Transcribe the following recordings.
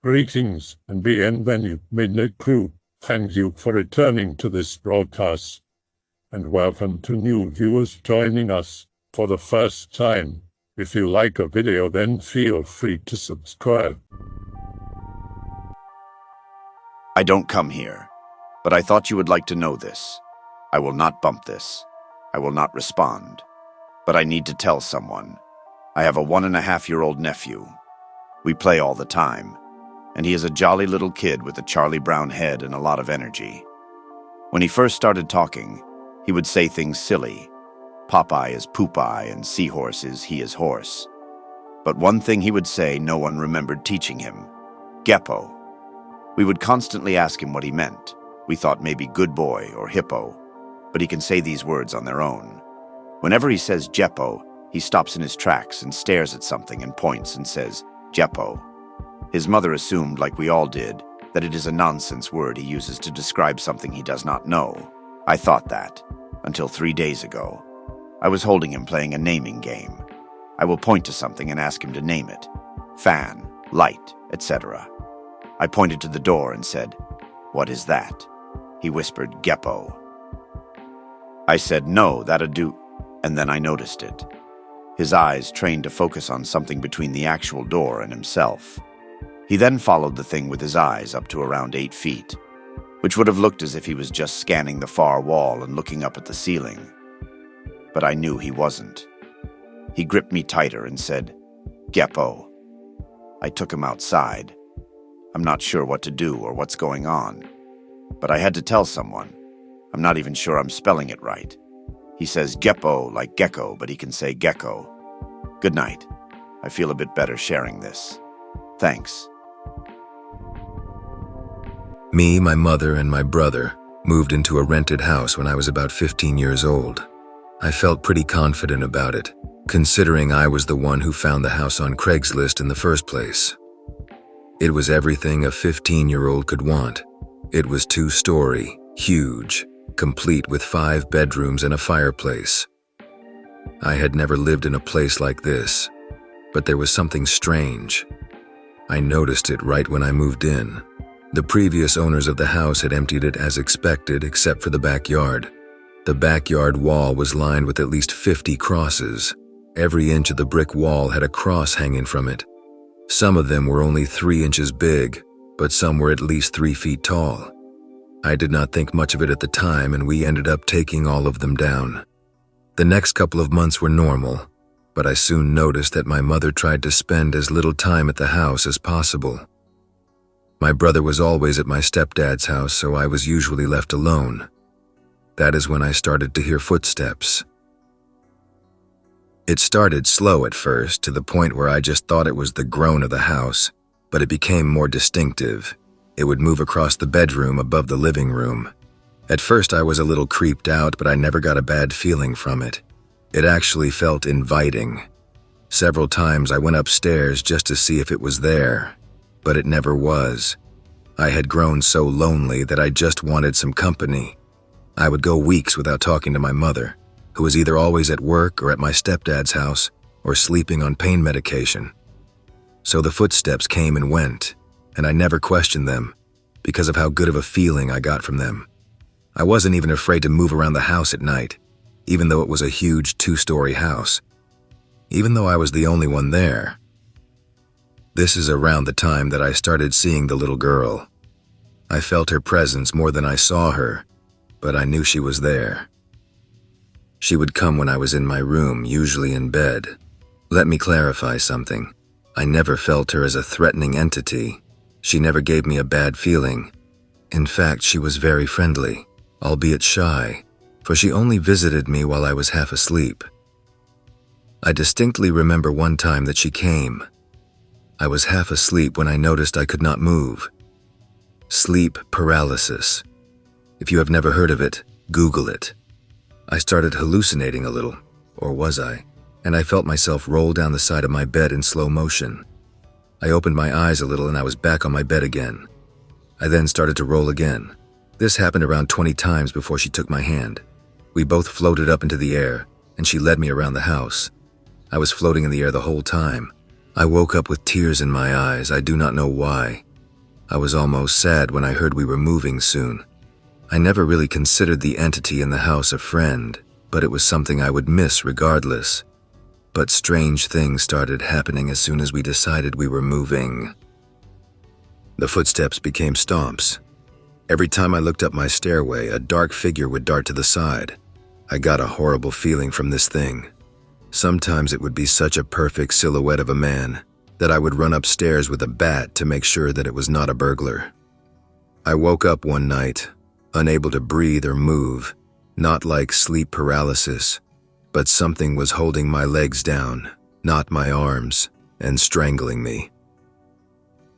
Greetings and bienvenue, Midnight Crew. Thank you for returning to this broadcast. And welcome to new viewers joining us for the first time. If you like a video, then feel free to subscribe. I don't come here, but I thought you would like to know this. I will not bump this. I will not respond. But I need to tell someone. I have a 1.5-year-old nephew. We play all the time, and he is a jolly little kid with a Charlie Brown head and a lot of energy. When he first started talking, he would say things silly. Popeye is Poopeye and Seahorse is he is horse. But one thing he would say no one remembered teaching him. Geppo. We would constantly ask him what he meant. We thought maybe good boy or hippo, but he can say these words on their own. Whenever he says Geppo, he stops in his tracks and stares at something and points and says, Geppo. His mother assumed, like we all did, that it is a nonsense word he uses to describe something he does not know. I thought that, until 3 days ago. I was holding him playing a naming game. I will point to something and ask him to name it. Fan, light, etc. I pointed to the door and said, What is that? He whispered, Geppo. I said, No, that'd do, and then I noticed it. His eyes trained to focus on something between the actual door and himself. He then followed the thing with his eyes up to around 8 feet, which would have looked as if he was just scanning the far wall and looking up at the ceiling. But I knew he wasn't. He gripped me tighter and said, Geppo. I took him outside. I'm not sure what to do or what's going on, but I had to tell someone. I'm not even sure I'm spelling it right. He says Geppo like gecko, but he can say gecko. Good night. I feel a bit better sharing this. Thanks. Me, my mother, and my brother moved into a rented house when I was about 15 years old. I felt pretty confident about it, considering I was the one who found the house on Craigslist in the first place. It was everything a 15-year-old could want. It was 2-story, huge, complete with 5 bedrooms and a fireplace. I had never lived in a place like this, but there was something strange. I noticed it right when I moved in. The previous owners of the house had emptied it as expected except for the backyard. The backyard wall was lined with at least 50 crosses. Every inch of the brick wall had a cross hanging from it. Some of them were only 3 inches big, but some were at least 3 feet tall. I did not think much of it at the time, and we ended up taking all of them down. The next couple of months were normal, but I soon noticed that my mother tried to spend as little time at the house as possible. My brother was always at my stepdad's house, so I was usually left alone. That is when I started to hear footsteps. It started slow at first, to the point where I just thought it was the groan of the house, but it became more distinctive. It would move across the bedroom above the living room. At first I was a little creeped out, but I never got a bad feeling from it. It actually felt inviting. Several times I went upstairs just to see if it was there, but it never was. I had grown so lonely that I just wanted some company. I would go weeks without talking to my mother, who was either always at work or at my stepdad's house or sleeping on pain medication. So the footsteps came and went, and I never questioned them because of how good of a feeling I got from them. I wasn't even afraid to move around the house at night, even though it was a huge 2-story house, even though I was the only one there. This is around the time that I started seeing the little girl. I felt her presence more than I saw her, but I knew she was there. She would come when I was in my room, usually in bed. Let me clarify something. I never felt her as a threatening entity. She never gave me a bad feeling. In fact, she was very friendly, albeit shy, for she only visited me while I was half asleep. I distinctly remember one time that she came. I was half asleep when I noticed I could not move. Sleep paralysis. If you have never heard of it, Google it. I started hallucinating a little, or was I? And I felt myself roll down the side of my bed in slow motion. I opened my eyes a little and I was back on my bed again. I then started to roll again. This happened around 20 times before she took my hand. We both floated up into the air, and she led me around the house. I was floating in the air the whole time. I woke up with tears in my eyes. I do not know why. I was almost sad when I heard we were moving soon. I never really considered the entity in the house a friend, but it was something I would miss regardless. But strange things started happening as soon as we decided we were moving. The footsteps became stomps. Every time I looked up my stairway, a dark figure would dart to the side. I got a horrible feeling from this thing. Sometimes it would be such a perfect silhouette of a man that I would run upstairs with a bat to make sure that it was not a burglar. I woke up one night, unable to breathe or move, not like sleep paralysis, but something was holding my legs down, not my arms, and strangling me.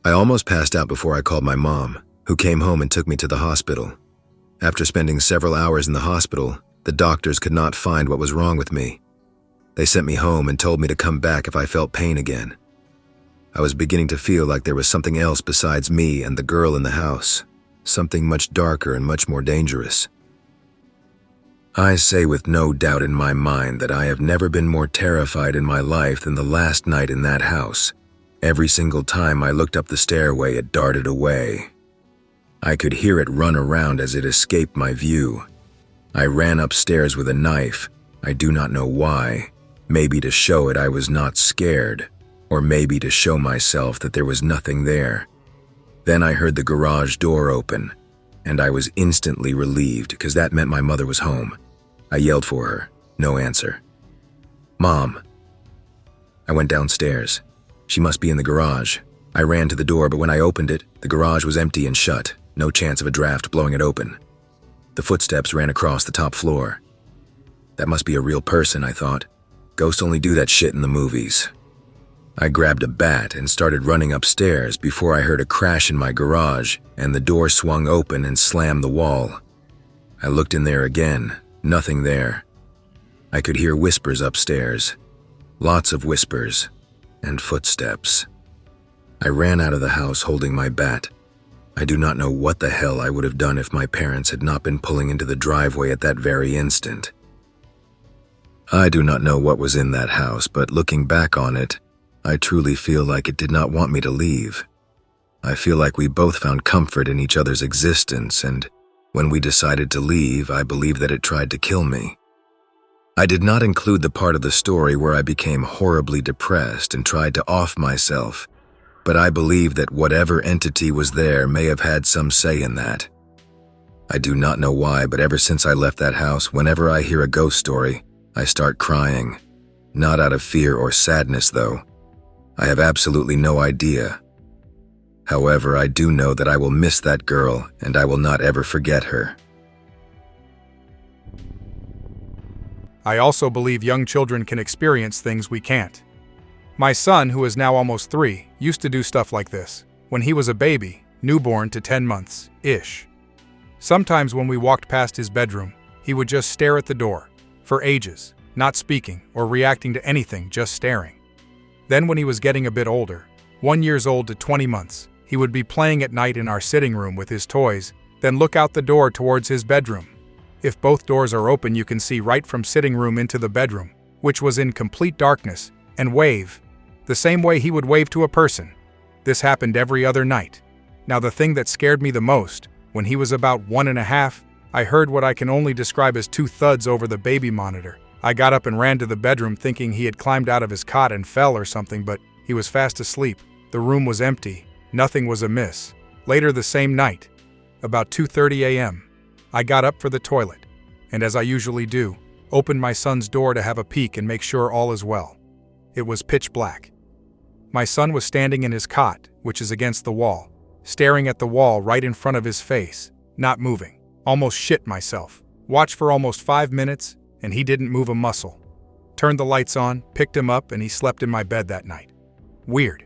I almost passed out before I called my mom, who came home and took me to the hospital. After spending several hours in the hospital, the doctors could not find what was wrong with me. They sent me home and told me to come back if I felt pain again. I was beginning to feel like there was something else besides me and the girl in the house, something much darker and much more dangerous. I say with no doubt in my mind that I have never been more terrified in my life than the last night in that house. Every single time I looked up the stairway, it darted away. I could hear it run around as it escaped my view. I ran upstairs with a knife. I do not know why. Maybe to show it I was not scared, or maybe to show myself that there was nothing there. Then I heard the garage door open, and I was instantly relieved because that meant my mother was home. I yelled for her. No answer. Mom. I went downstairs. She must be in the garage. I ran to the door, but when I opened it, the garage was empty and shut. No chance of a draft blowing it open. The footsteps ran across the top floor. That must be a real person, I thought. Ghosts only do that shit in the movies. I grabbed a bat and started running upstairs before I heard a crash in my garage and the door swung open and slammed the wall. I looked in there again. Nothing there. I could hear whispers upstairs. Lots of whispers and footsteps. I ran out of the house holding my bat. I do not know what the hell I would have done if my parents had not been pulling into the driveway at that very instant. I do not know what was in that house, but looking back on it, I truly feel like it did not want me to leave. I feel like we both found comfort in each other's existence, and when we decided to leave, I believe that it tried to kill me. I did not include the part of the story where I became horribly depressed and tried to off myself, but I believe that whatever entity was there may have had some say in that. I do not know why, but ever since I left that house, whenever I hear a ghost story, I start crying. Not out of fear or sadness, though. I have absolutely no idea. However, I do know that I will miss that girl, and I will not ever forget her. I also believe young children can experience things we can't. My son, who is now almost 3, used to do stuff like this when he was a baby, newborn to 10 months-ish. Sometimes when we walked past his bedroom, he would just stare at the door, for ages, not speaking or reacting to anything, just staring. Then when he was getting a bit older, 1 year old to 20 months, he would be playing at night in our sitting room with his toys, then look out the door towards his bedroom. If both doors are open, you can see right from sitting room into the bedroom, which was in complete darkness, and wave, the same way he would wave to a person. This happened every other night. Now the thing that scared me the most, when he was about 1.5, I heard what I can only describe as 2 thuds over the baby monitor. I got up and ran to the bedroom thinking he had climbed out of his cot and fell or something, but he was fast asleep. The room was empty. Nothing was amiss. Later the same night, about 2:30 a.m., I got up for the toilet, and as I usually do, opened my son's door to have a peek and make sure all is well. It was pitch black. My son was standing in his cot, which is against the wall, staring at the wall right in front of his face, not moving. Almost shit myself. Watched for almost 5 minutes, and he didn't move a muscle. Turned the lights on, picked him up, and he slept in my bed that night. Weird.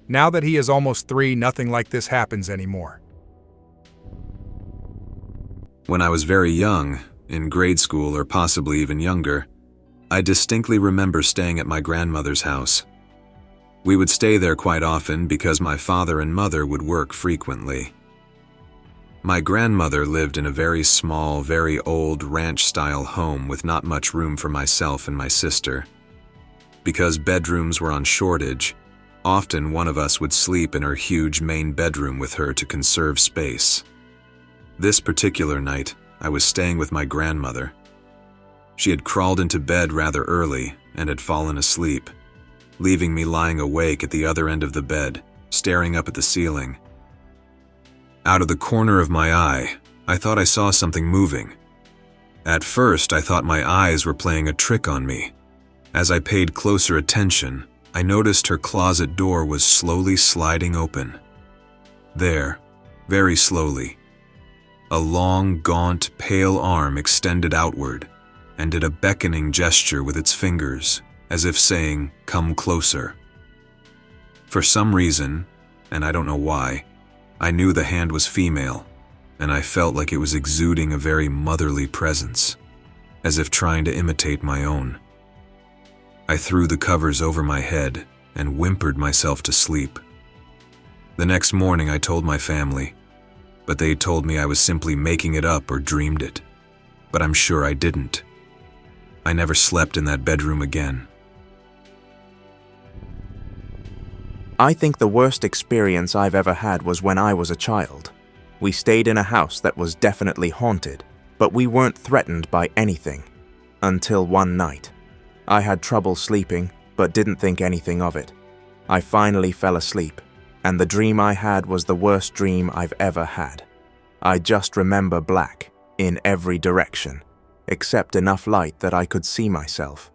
Now that he is almost 3, nothing like this happens anymore. When I was very young, in grade school or possibly even younger, I distinctly remember staying at my grandmother's house. We would stay there quite often because my father and mother would work frequently. My grandmother lived in a very small, very old ranch-style home with not much room for myself and my sister. Because bedrooms were on shortage, Often one of us would sleep in her huge main bedroom with her to conserve space. This particular night, I was staying with my grandmother. She had crawled into bed rather early and had fallen asleep, leaving me lying awake at the other end of the bed, staring up at the ceiling. Out of the corner of my eye, I thought I saw something moving. At first, I thought my eyes were playing a trick on me. As I paid closer attention, I noticed her closet door was slowly sliding open. There, very slowly, a long, gaunt, pale arm extended outward and did a beckoning gesture with its fingers, as if saying, "Come closer." For some reason, and I don't know why, I knew the hand was female, and I felt like it was exuding a very motherly presence, as if trying to imitate my own. I threw the covers over my head and whimpered myself to sleep. The next morning I told my family, but they told me I was simply making it up or dreamed it. But I'm sure I didn't. I never slept in that bedroom again. I think the worst experience I've ever had was when I was a child. We stayed in a house that was definitely haunted, but we weren't threatened by anything. Until one night. I had trouble sleeping, but didn't think anything of it. I finally fell asleep, and the dream I had was the worst dream I've ever had. I just remember black, in every direction, except enough light that I could see myself.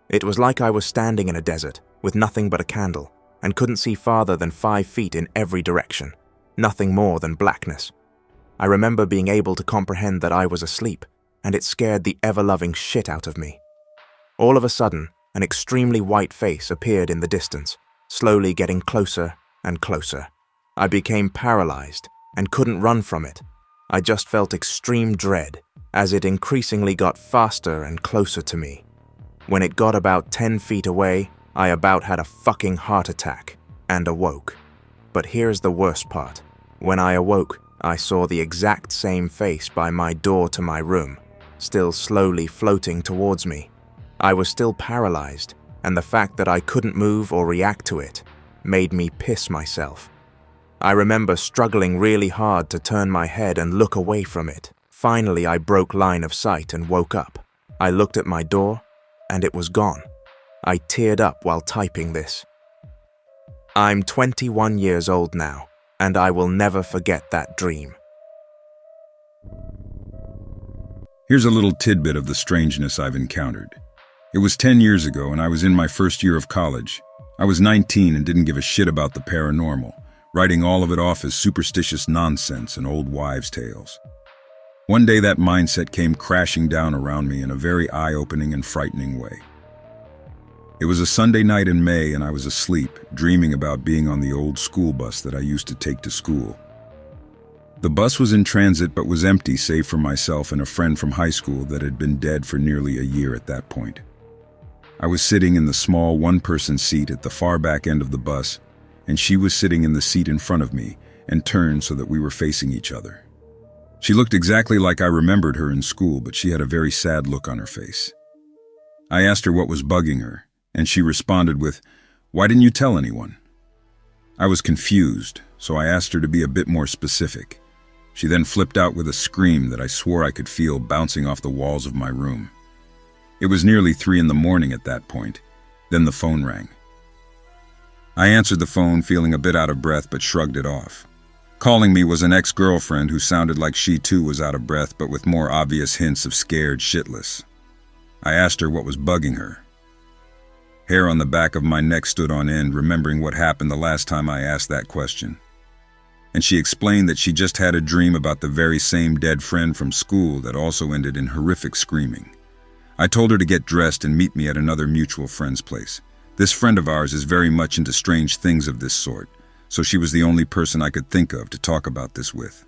It was like I was standing in a desert, with nothing but a candle, and couldn't see farther than 5 feet in every direction, nothing more than blackness. I remember being able to comprehend that I was asleep, and it scared the ever-loving shit out of me. All of a sudden, an extremely white face appeared in the distance, slowly getting closer and closer. I became paralyzed and couldn't run from it. I just felt extreme dread as it increasingly got faster and closer to me. When it got about 10 feet away, I about had a fucking heart attack and awoke. But here's the worst part. When I awoke, I saw the exact same face by my door to my room, still slowly floating towards me. I was still paralyzed, and the fact that I couldn't move or react to it made me piss myself. I remember struggling really hard to turn my head and look away from it. Finally, I broke line of sight and woke up. I looked at my door, and it was gone. I teared up while typing this. I'm 21 years old now, and I will never forget that dream. Here's a little tidbit of the strangeness I've encountered. It was 10 years ago, and I was in my first year of college. I was 19 and didn't give a shit about the paranormal, writing all of it off as superstitious nonsense and old wives' tales. One day that mindset came crashing down around me in a very eye-opening and frightening way. It was a Sunday night in May, and I was asleep, dreaming about being on the old school bus that I used to take to school. The bus was in transit but was empty save for myself and a friend from high school that had been dead for nearly a year at that point. I was sitting in the small one-person seat at the far back end of the bus, and she was sitting in the seat in front of me and turned so that we were facing each other. She looked exactly like I remembered her in school, but she had a very sad look on her face. I asked her what was bugging her, and she responded with, "Why didn't you tell anyone?" I was confused, so I asked her to be a bit more specific. She then flipped out with a scream that I swore I could feel bouncing off the walls of my room. It was nearly 3 in the morning at that point. Then the phone rang. I answered the phone feeling a bit out of breath but shrugged it off. Calling me was an ex-girlfriend who sounded like she too was out of breath but with more obvious hints of scared shitless. I asked her what was bugging her. Hair on the back of my neck stood on end, remembering what happened the last time I asked that question. And she explained that she just had a dream about the very same dead friend from school that also ended in horrific screaming. I told her to get dressed and meet me at another mutual friend's place. This friend of ours is very much into strange things of this sort, so she was the only person I could think of to talk about this with.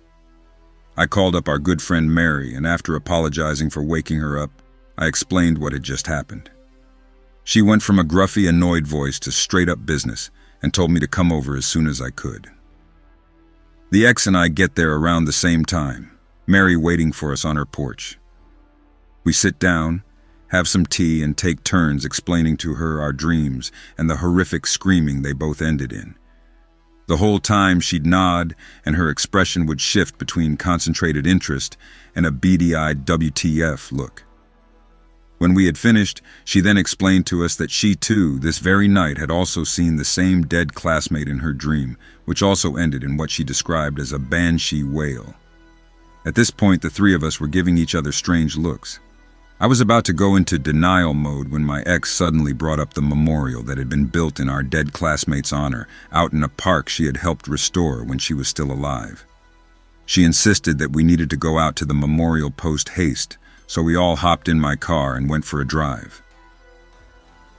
I called up our good friend Mary, and after apologizing for waking her up, I explained what had just happened. She went from a gruffy, annoyed voice to straight-up business and told me to come over as soon as I could. The ex and I get there around the same time, Mary waiting for us on her porch. We sit down, have some tea, and take turns explaining to her our dreams and the horrific screaming they both ended in. The whole time she'd nod, and her expression would shift between concentrated interest and a beady-eyed WTF look. When we had finished, she then explained to us that she too, this very night, had also seen the same dead classmate in her dream, which also ended in what she described as a banshee wail. At this point, the three of us were giving each other strange looks. I was about to go into denial mode when my ex suddenly brought up the memorial that had been built in our dead classmate's honor out in a park she had helped restore when she was still alive. She insisted that we needed to go out to the memorial post haste, so we all hopped in my car and went for a drive.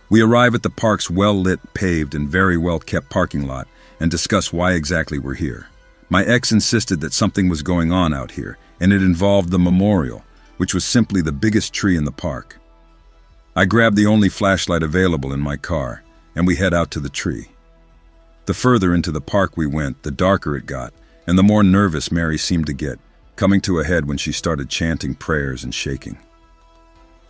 We arrive at the park's well-lit, paved, and very well-kept parking lot and discuss why exactly we're here. My ex insisted that something was going on out here, and it involved the memorial, which was simply the biggest tree in the park. I grabbed the only flashlight available in my car, and we head out to the tree. The further into the park we went, the darker it got, and the more nervous Mary seemed to get, coming to a head when she started chanting prayers and shaking.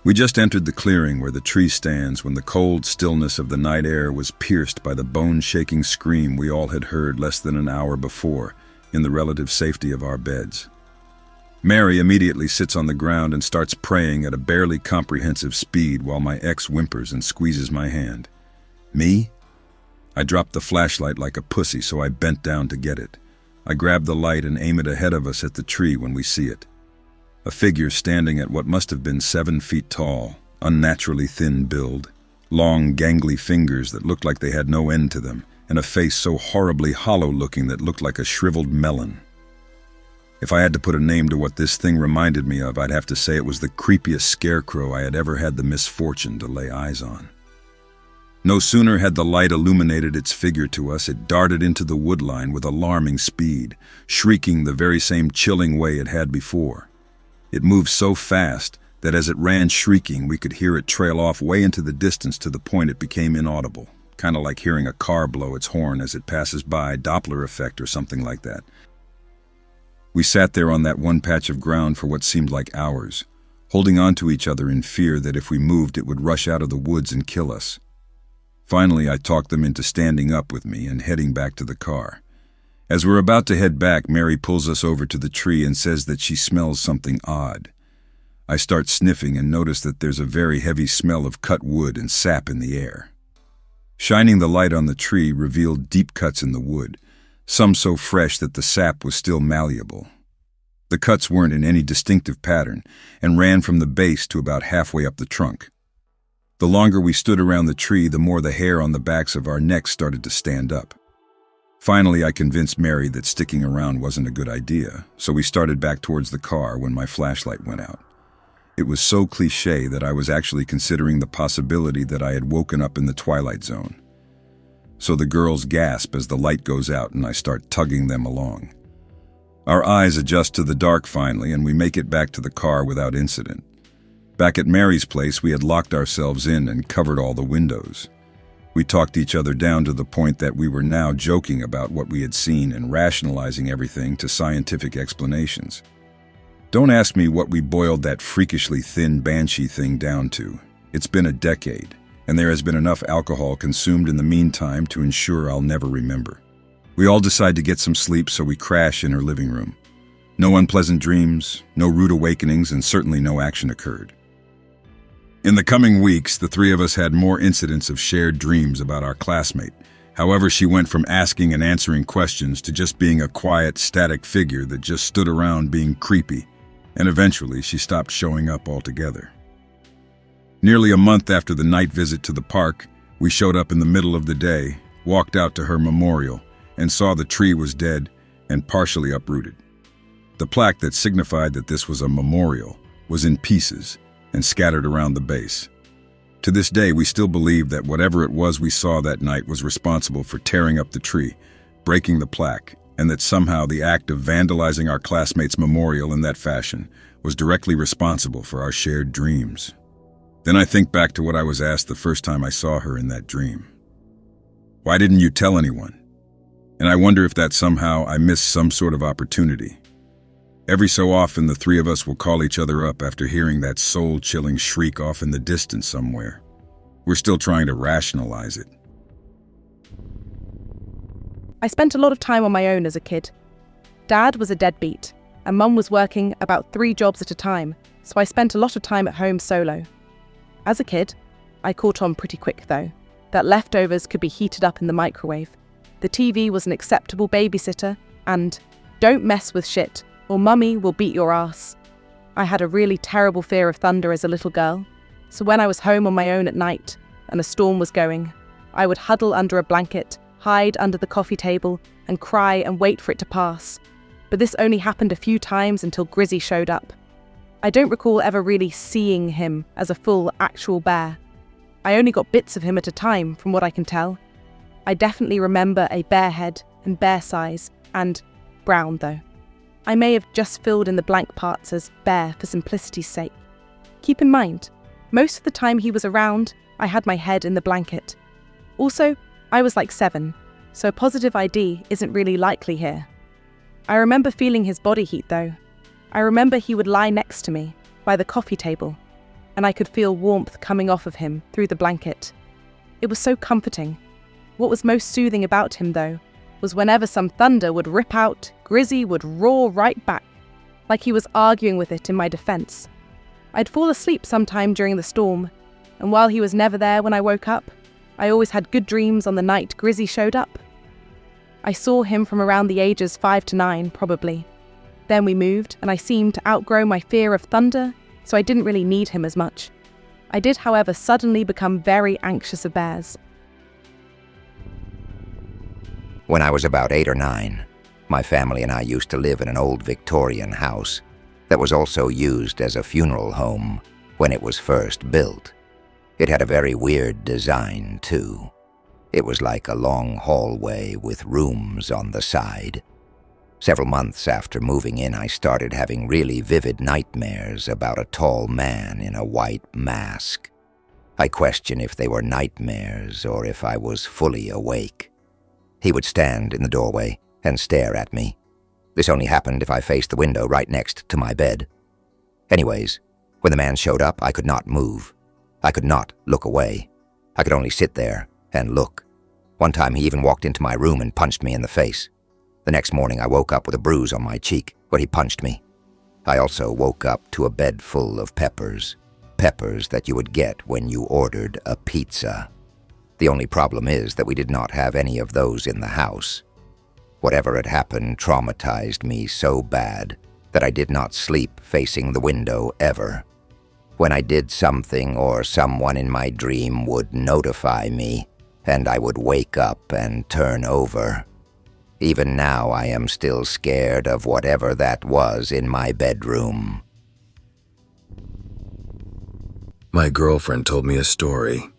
We just entered the clearing where the tree stands when the cold stillness of the night air was pierced by the bone-shaking scream we all had heard less than an hour before in the relative safety of our beds. Mary immediately sits on the ground and starts praying at a barely comprehensive speed while my ex whimpers and squeezes my hand. Me? I dropped the flashlight like a pussy, so I bent down to get it. I grab the light and aim it ahead of us at the tree when we see it. A figure standing at what must have been 7 feet tall, unnaturally thin build, long gangly fingers that looked like they had no end to them, and a face so horribly hollow-looking that looked like a shriveled melon. If I had to put a name to what this thing reminded me of, I'd have to say it was the creepiest scarecrow I had ever had the misfortune to lay eyes on. No sooner had the light illuminated its figure to us, it darted into the woodline with alarming speed, shrieking the very same chilling way it had before. It moved so fast that as it ran shrieking, we could hear it trail off way into the distance to the point it became inaudible, kind of like hearing a car blow its horn as it passes by, Doppler effect or something like that. We sat there on that one patch of ground for what seemed like hours, holding on to each other in fear that if we moved it would rush out of the woods and kill us. Finally, I talked them into standing up with me and heading back to the car. As we're about to head back, Mary pulls us over to the tree and says that she smells something odd. I start sniffing and notice that there's a very heavy smell of cut wood and sap in the air. Shining the light on the tree revealed deep cuts in the wood, some so fresh that the sap was still malleable. The cuts weren't in any distinctive pattern and ran from the base to about halfway up the trunk. The longer we stood around the tree, the more the hair on the backs of our necks started to stand up. Finally, I convinced Mary that sticking around wasn't a good idea, so we started back towards the car when my flashlight went out. It was so cliché that I was actually considering the possibility that I had woken up in the Twilight Zone. So the girls gasp as the light goes out and I start tugging them along. Our eyes adjust to the dark finally, and we make it back to the car without incident. Back at Mary's place, we had locked ourselves in and covered all the windows. We talked each other down to the point that we were now joking about what we had seen and rationalizing everything to scientific explanations. Don't ask me what we boiled that freakishly thin banshee thing down to. It's been a decade, and there has been enough alcohol consumed in the meantime to ensure I'll never remember. We all decide to get some sleep, so we crash in her living room. No unpleasant dreams, no rude awakenings, and certainly no action occurred. In the coming weeks, the three of us had more incidents of shared dreams about our classmate. However, she went from asking and answering questions to just being a quiet, static figure that just stood around being creepy, and eventually she stopped showing up altogether. Nearly a month after the night visit to the park, we showed up in the middle of the day, walked out to her memorial, and saw the tree was dead and partially uprooted. The plaque that signified that this was a memorial was in pieces and scattered around the base. To this day, we still believe that whatever it was we saw that night was responsible for tearing up the tree, breaking the plaque, and that somehow the act of vandalizing our classmate's memorial in that fashion was directly responsible for our shared dreams. Then I think back to what I was asked the first time I saw her in that dream. Why didn't you tell anyone? And I wonder if that somehow I missed some sort of opportunity. Every so often, the three of us will call each other up after hearing that soul-chilling shriek off in the distance somewhere. We're still trying to rationalize it. I spent a lot of time on my own as a kid. Dad was a deadbeat, and Mum was working about 3 jobs at a time, so I spent a lot of time at home solo. As a kid, I caught on pretty quick though, that leftovers could be heated up in the microwave. The TV was an acceptable babysitter, and don't mess with shit, or Mummy will beat your ass. I had a really terrible fear of thunder as a little girl, so when I was home on my own at night and a storm was going, I would huddle under a blanket, hide under the coffee table, and cry and wait for it to pass. But this only happened a few times until Grizzy showed up. I don't recall ever really seeing him as a full, actual bear. I only got bits of him at a time, from what I can tell. I definitely remember a bear head and bear size, and brown though. I may have just filled in the blank parts as bear for simplicity's sake. Keep in mind, most of the time he was around, I had my head in the blanket. Also, I was like 7, so a positive ID isn't really likely here. I remember feeling his body heat though. I remember he would lie next to me, by the coffee table, and I could feel warmth coming off of him through the blanket. It was so comforting. What was most soothing about him though, was whenever some thunder would rip out, Grizzy would roar right back, like he was arguing with it in my defense. I'd fall asleep sometime during the storm, and while he was never there when I woke up, I always had good dreams on the night Grizzy showed up. I saw him from around the ages 5 to 9, probably. Then we moved, and I seemed to outgrow my fear of thunder, so I didn't really need him as much. I did, however, suddenly become very anxious of bears. When I was about 8 or 9, my family and I used to live in an old Victorian house that was also used as a funeral home when it was first built. It had a very weird design, too. It was like a long hallway with rooms on the side. Several months after moving in, I started having really vivid nightmares about a tall man in a white mask. I question if they were nightmares or if I was fully awake. He would stand in the doorway and stare at me. This only happened if I faced the window right next to my bed. Anyways, when the man showed up, I could not move. I could not look away. I could only sit there and look. One time he even walked into my room and punched me in the face. The next morning I woke up with a bruise on my cheek where he punched me. I also woke up to a bed full of peppers. Peppers that you would get when you ordered a pizza. The only problem is that we did not have any of those in the house. Whatever had happened traumatized me so bad that I did not sleep facing the window ever. When I did something or someone in my dream would notify me, and I would wake up and turn over. Even now I am still scared of whatever that was in my bedroom. My girlfriend told me a story.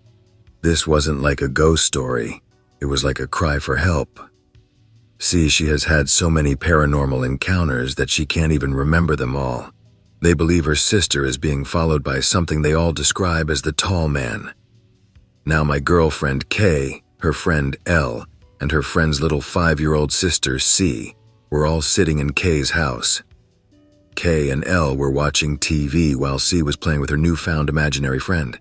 This wasn't like a ghost story. It was like a cry for help. See, she has had so many paranormal encounters that she can't even remember them all. They believe her sister is being followed by something they all describe as the tall man. Now my girlfriend Kay, her friend L, and her friend's little 5-year-old sister C were all sitting in Kay's house. Kay and L were watching TV while C was playing with her newfound imaginary friend.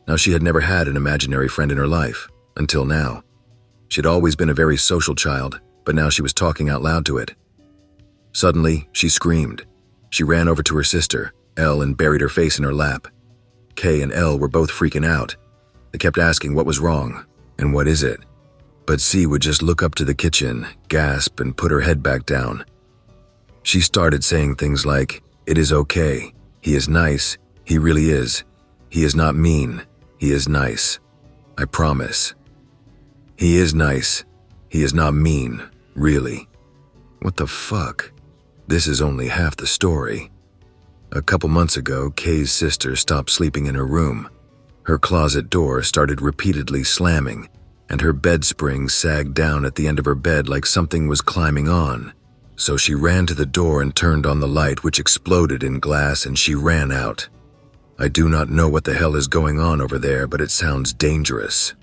Now she had never had an imaginary friend in her life, until now. She had always been a very social child, but now she was talking out loud to it. Suddenly, she screamed. She ran over to her sister, L, and buried her face in her lap. Kay and L were both freaking out. They kept asking what was wrong, and what is it? But C would just look up to the kitchen, gasp, and put her head back down. She started saying things like, "It is okay. He is nice. He really is. He is not mean. He is nice. I promise. He is nice. He is not mean, really." What the fuck? This is only half the story. A couple months ago, Kay's sister stopped sleeping in her room. Her closet door started repeatedly slamming, and her bed springs sagged down at the end of her bed like something was climbing on. So she ran to the door and turned on the light, which exploded in glass, and she ran out. I do not know what the hell is going on over there, but it sounds dangerous.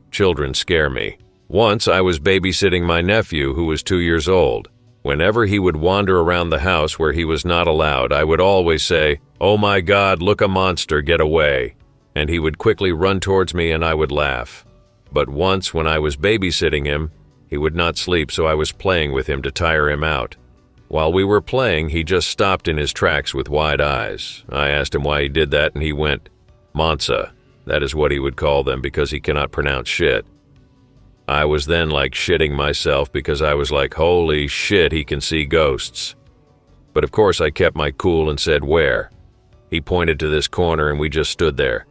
Children scare me. Once I was babysitting my nephew who was 2 years old. Whenever he would wander around the house where he was not allowed, I would always say, "Oh my God, look, a monster, get away." And he would quickly run towards me and I would laugh. But once when I was babysitting him, he would not sleep, so I was playing with him to tire him out. While we were playing, he just stopped in his tracks with wide eyes. I asked him why he did that and he went, "Monsa." That is what he would call them because he cannot pronounce shit. I was then like shitting myself because I was like, holy shit, he can see ghosts. But of course I kept my cool and said, "Where?" He pointed to this corner and we just stood there.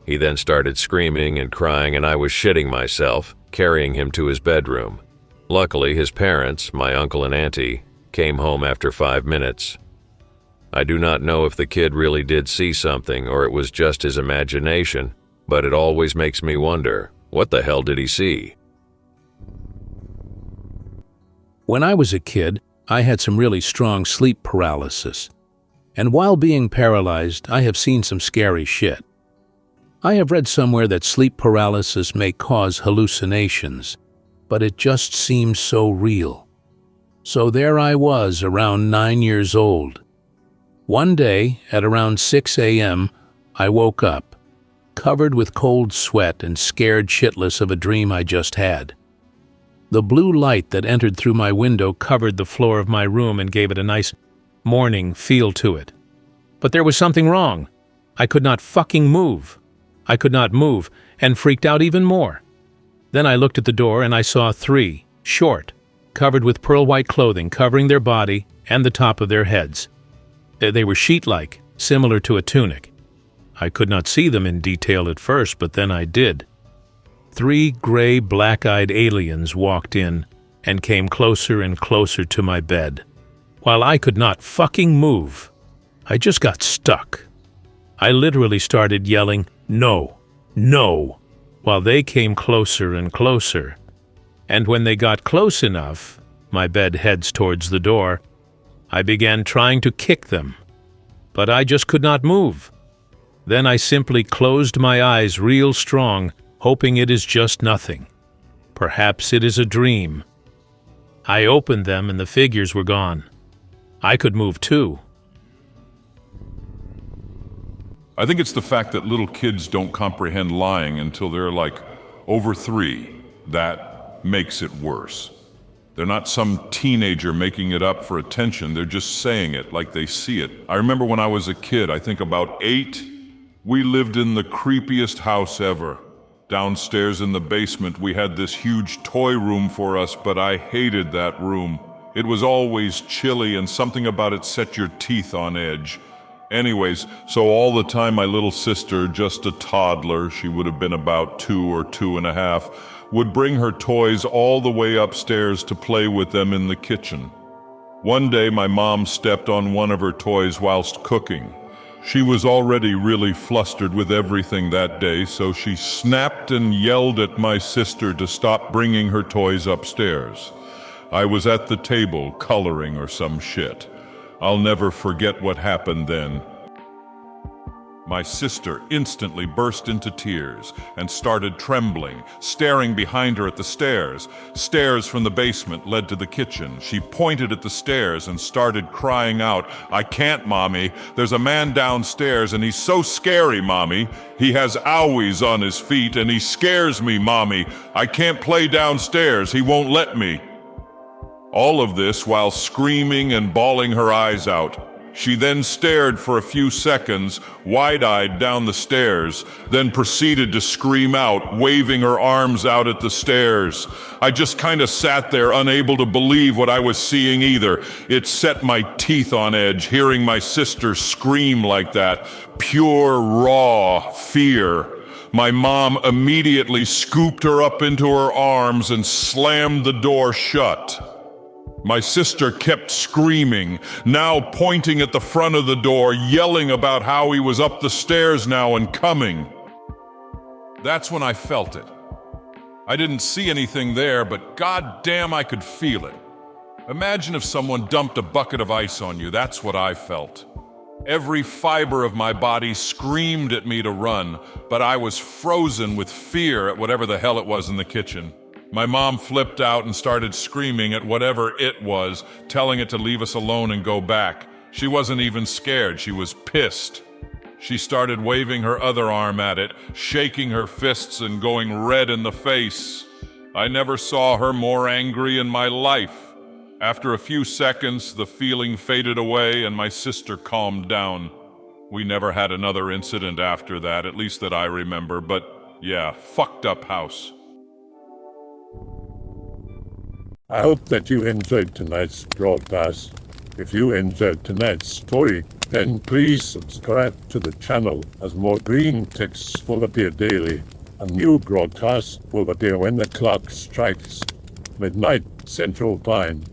He then started screaming and crying and I was shitting myself, carrying him to his bedroom. Luckily, his parents, my uncle and auntie, came home after 5 minutes. I do not know if the kid really did see something or it was just his imagination, but it always makes me wonder, what the hell did he see? When I was a kid, I had some really strong sleep paralysis. And while being paralyzed, I have seen some scary shit. I have read somewhere that sleep paralysis may cause hallucinations, but it just seems so real. So there I was, around 9 years old. One day, at around 6 a.m., I woke up, covered with cold sweat and scared shitless of a dream I just had. The blue light that entered through my window covered the floor of my room and gave it a nice morning feel to it. But there was something wrong. I could not fucking move. I could not move, and freaked out even more. Then I looked at the door and I saw 3, short, covered with pearl-white clothing covering their body and the top of their heads. They were sheet-like, similar to a tunic. I could not see them in detail at first, but then I did. 3 gray, black-eyed aliens walked in and came closer and closer to my bed. While I could not fucking move, I just got stuck. I literally started yelling, "No, no," while they came closer and closer. And when they got close enough, my bed heads towards the door, I began trying to kick them, but I just could not move. Then I simply closed my eyes real strong, hoping it is just nothing. Perhaps it is a dream. I opened them and the figures were gone. I could move too. I think it's the fact that little kids don't comprehend lying until they're like over 3. That makes it worse. They're not some teenager making it up for attention, they're just saying it like they see it. I remember when I was a kid, I think about 8, we lived in the creepiest house ever. Downstairs in the basement, we had this huge toy room for us, but I hated that room. It was always chilly and something about it set your teeth on edge. Anyways, so all the time my little sister, just a toddler, she would have been about 2 or 2.5, would bring her toys all the way upstairs to play with them in the kitchen. One day my mom stepped on one of her toys whilst cooking. She was already really flustered with everything that day, so she snapped and yelled at my sister to stop bringing her toys upstairs. I was at the table coloring or some shit. I'll never forget what happened then. My sister instantly burst into tears and started trembling, staring behind her at the stairs. Stairs from the basement led to the kitchen. She pointed at the stairs and started crying out, "I can't, Mommy. There's a man downstairs and he's so scary, Mommy. He has Owwies on his feet and he scares me, Mommy. I can't play downstairs. He won't let me." All of this while screaming and bawling her eyes out. She then stared for a few seconds, wide-eyed down the stairs, then proceeded to scream out, waving her arms out at the stairs. I just kind of sat there, unable to believe what I was seeing either. It set my teeth on edge, hearing my sister scream like that. Pure, raw fear. My mom immediately scooped her up into her arms and slammed the door shut. My sister kept screaming, now pointing at the front of the door, yelling about how he was up the stairs now and coming. That's when I felt it. I didn't see anything there, but goddamn I could feel it. Imagine if someone dumped a bucket of ice on you. That's what I felt. Every fiber of my body screamed at me to run, but I was frozen with fear at whatever the hell it was in the kitchen. My mom flipped out and started screaming at whatever it was, telling it to leave us alone and go back. She wasn't even scared, she was pissed. She started waving her other arm at it, shaking her fists and going red in the face. I never saw her more angry in my life. After a few seconds, the feeling faded away and my sister calmed down. We never had another incident after that, at least that I remember, but yeah, fucked up house. I hope that you enjoyed tonight's broadcast. If you enjoyed tonight's story, then please subscribe to the channel as more Greentext will appear daily. A new broadcast will appear when the clock strikes midnight Central Time.